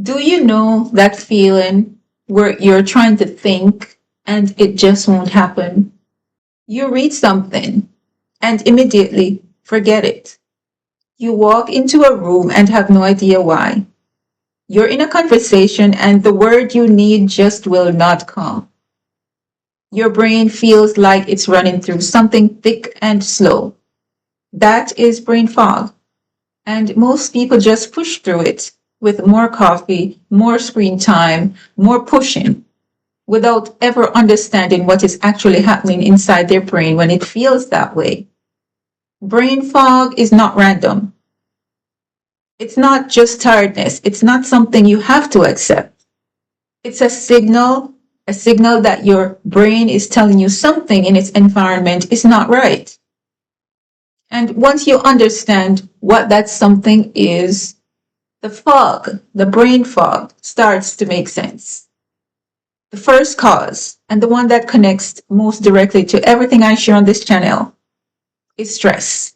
Do you know that feeling where you're trying to think and it just won't happen? You read something and immediately forget it. You walk into a room and have no idea why. You're in a conversation and the word you need just will not come. Your brain feels like it's running through something thick and slow. That is brain fog. And most people just push through it with more coffee, more screen time, more pushing, without ever understanding what is actually happening inside their brain when it feels that way. Brain fog is not random. It's not just tiredness. It's not something you have to accept. It's a signal that your brain is telling you something in its environment is not right. And once you understand what that something is, the fog, the brain fog, starts to make sense. The first cause, and the one that connects most directly to everything I share on this channel, is stress.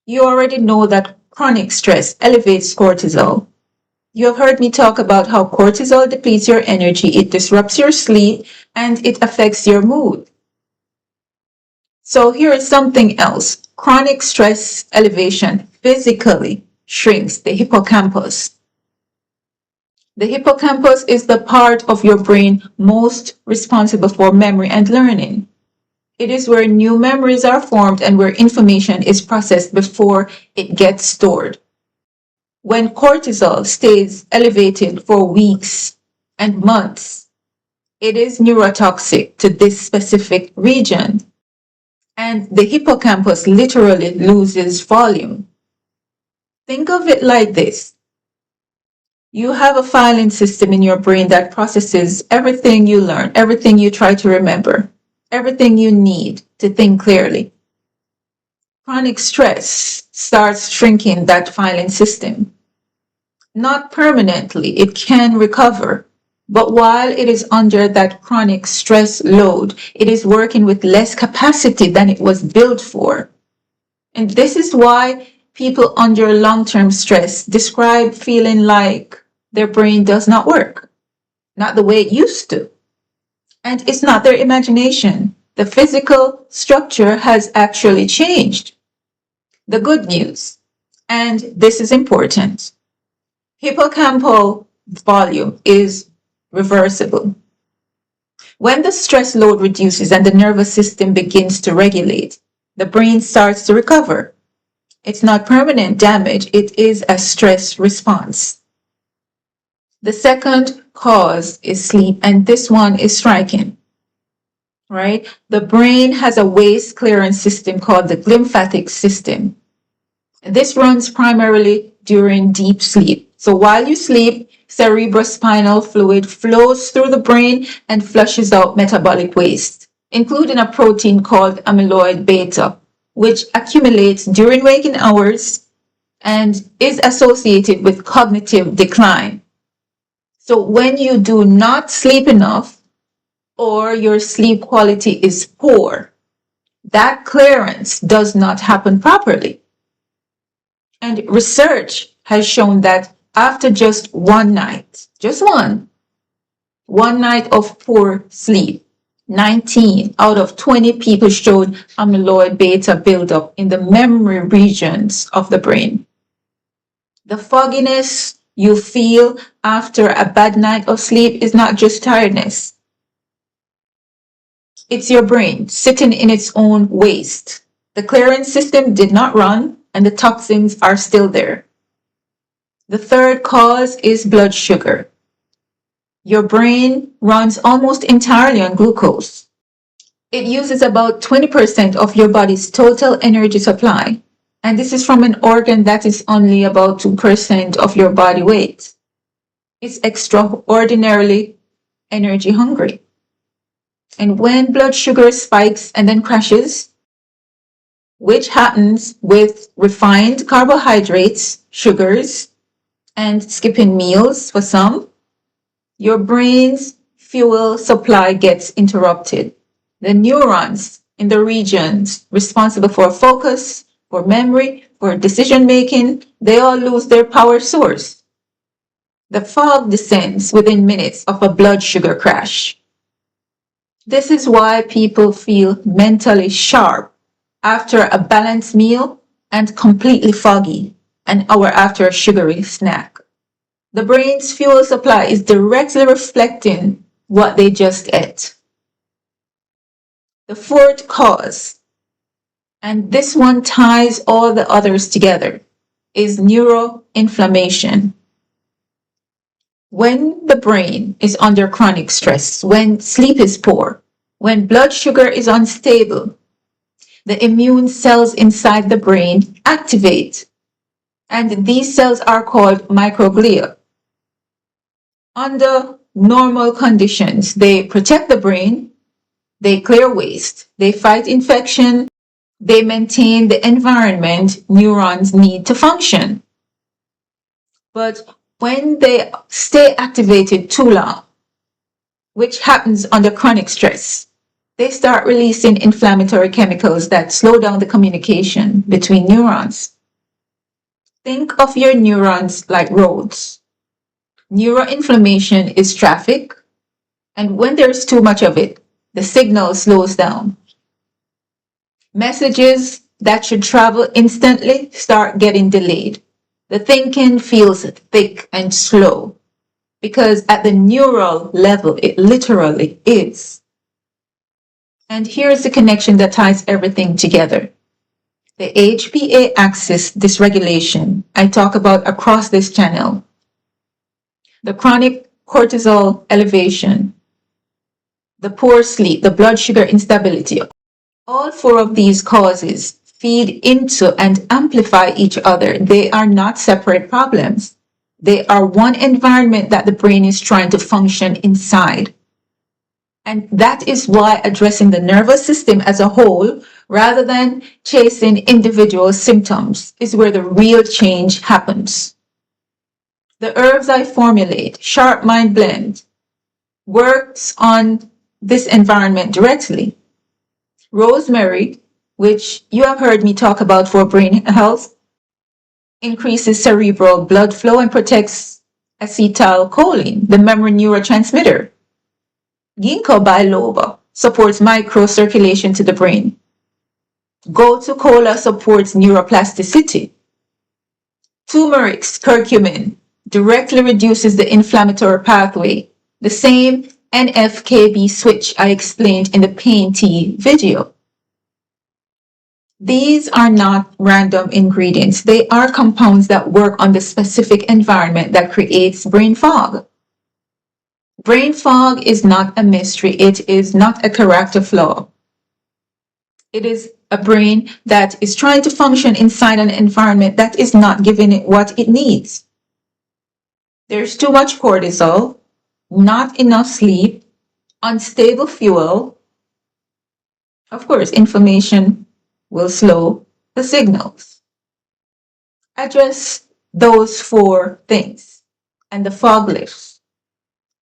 You already know that chronic stress elevates cortisol. You have heard me talk about how cortisol depletes your energy, it disrupts your sleep, and it affects your mood. So here is something else. Chronic stress elevation physically shrinks the hippocampus. The hippocampus is the part of your brain most responsible for memory and learning. It is where new memories are formed and where information is processed before it gets stored. When cortisol stays elevated for weeks and months, it is neurotoxic to this specific region, and the hippocampus literally loses volume. Think of it like this. You have a filing system in your brain that processes everything you learn, everything you try to remember, everything you need to think clearly. Chronic stress starts shrinking that filing system. Not permanently, it can recover. But while it is under that chronic stress load, it is working with less capacity than it was built for. And this is why people under long-term stress describe feeling like their brain does not work, not the way it used to. And it's not their imagination. The physical structure has actually changed. The good news, and this is important, hippocampal volume is reversible. When the stress load reduces and the nervous system begins to regulate, the brain starts to recover. It's not permanent damage, it is a stress response. The second cause is sleep, and this one is striking, right? The brain has a waste clearance system called the glymphatic system. This runs primarily during deep sleep. So while you sleep, cerebrospinal fluid flows through the brain and flushes out metabolic waste, including a protein called amyloid beta, which accumulates during waking hours and is associated with cognitive decline. So when you do not sleep enough or your sleep quality is poor, that clearance does not happen properly. And research has shown that after just one night, just one night of poor sleep, 19 out of 20 people showed amyloid beta buildup in the memory regions of the brain. The fogginess you feel after a bad night of sleep is not just tiredness. It's your brain sitting in its own waste. The clearance system did not run and the toxins are still there. The third cause is blood sugar. Your brain runs almost entirely on glucose. It uses about 20% of your body's total energy supply. And this is from an organ that is only about 2% of your body weight. It's extraordinarily energy hungry. And when blood sugar spikes and then crashes, which happens with refined carbohydrates, sugars, and skipping meals for some, your brain's fuel supply gets interrupted. The neurons in the regions responsible for focus, for memory, for decision making, they all lose their power source. The fog descends within minutes of a blood sugar crash. This is why people feel mentally sharp after a balanced meal and completely foggy an hour after a sugary snack. The brain's fuel supply is directly reflecting what they just ate. The fourth cause, and this one ties all the others together, is neuroinflammation. When the brain is under chronic stress, when sleep is poor, when blood sugar is unstable, the immune cells inside the brain activate, and these cells are called microglia. Under normal conditions, they protect the brain, they clear waste, they fight infection, they maintain the environment neurons need to function. But when they stay activated too long, which happens under chronic stress, they start releasing inflammatory chemicals that slow down the communication between neurons. Think of your neurons like roads. Neuroinflammation is traffic, and when there's too much of it, the signal slows down. Messages that should travel instantly start getting delayed. The thinking feels thick and slow because at the neural level, it literally is. And here's the connection that ties everything together. The HPA axis dysregulation I talk about across this channel. The chronic cortisol elevation, the poor sleep, the blood sugar instability. All four of these causes feed into and amplify each other. They are not separate problems. They are one environment that the brain is trying to function inside. And that is why addressing the nervous system as a whole, rather than chasing individual symptoms, is where the real change happens. The herbs I formulate, Sharp Mind Blend, works on this environment directly. Rosemary, which you have heard me talk about for brain health, increases cerebral blood flow and protects acetylcholine, the memory neurotransmitter. Ginkgo biloba supports microcirculation to the brain. Gotu kola supports neuroplasticity. Turmeric's curcumin directly reduces the inflammatory pathway, the same NF-kB switch I explained in the pain tea video. These are not random ingredients. They are compounds that work on the specific environment that creates brain fog. Brain fog is not a mystery. It is not a character flaw. It is a brain that is trying to function inside an environment that is not giving it what it needs. There's too much cortisol, not enough sleep, unstable fuel. Of course, inflammation will slow the signals. Address those four things and the fog lifts.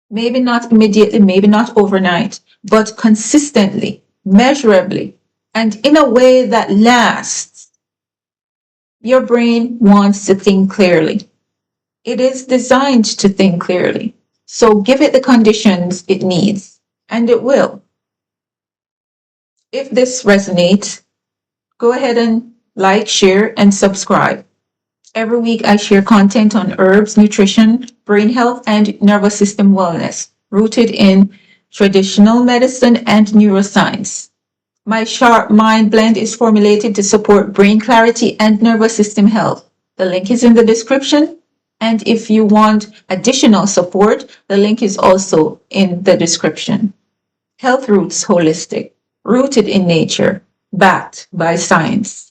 Maybe not immediately, maybe not overnight, but consistently, measurably, and in a way that lasts. Your brain wants to think clearly. It is designed to think clearly. So give it the conditions it needs, and it will. If this resonates, go ahead and like, share, and subscribe. Every week I share content on herbs, nutrition, brain health, and nervous system wellness, rooted in traditional medicine and neuroscience. My Sharp Mind Blend is formulated to support brain clarity and nervous system health. The link is in the description. And if you want additional support, the link is also in the description. Health Roots Holistic, rooted in nature, backed by science.